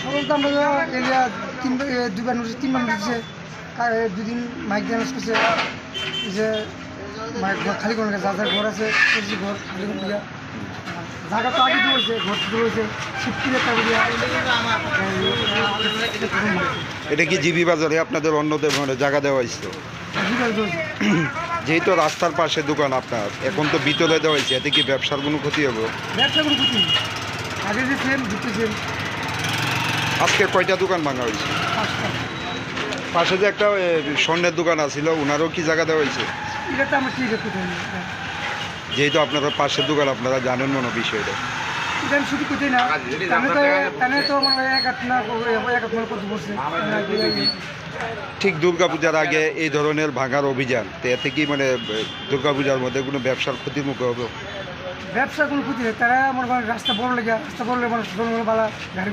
সরল তো আমরা এরিয়া দুবার নোটিস 3বার নোটিসে দুদিন মাইক ড্যামেজ করছে যে খালি কোনো যা যা ঘর আছে ঘর খালি করে দিয়া জায়গা তো আগে দিয়েছে ঘর দিয়েছে শিফটির একটা এটা কি জিবি বাজারে আপনাদের অন্যদের মানে জায়গা দেওয়া হয়েছিল? যেহেতু রাস্তার পাশে দোকান আপনার, এখন তো ভিতরে দেওয়া হয়েছে, এতে কি ব্যবসার কোনো ক্ষতি হবে? ব্যবসা কোনো ক্ষতি নেই, আগে যে সেম ঢুকতেছেন। আজকে কয়টা দোকান ভাঙা হয়েছে? 5টা। পাশে যে একটা স্বর্ণের দোকান আছিল, ওনারও কি জায়গা দেওয়া হয়েছে? এটা তো আমরা ঠিক আছে, যেহেতু আপনারা পাশের দোকান, আপনারা জানেন মনে বিষয়টা। এটা আমি ছুটি করতে না, তাহলে তো আমার এক আট করতে বসছে। ঠিক দুর্গাপূজার আগে এই ধরনের ভাঙার অভিযান, তো এতে কি মানে দুর্গাপূজার মধ্যে কোনো ব্যবসার ক্ষতির মুখে হবে? ব্যবসা কোনো ক্ষতি নেই, তারা মনে করেন রাস্তা বড় লেগে মানুষ বালা গাড়ি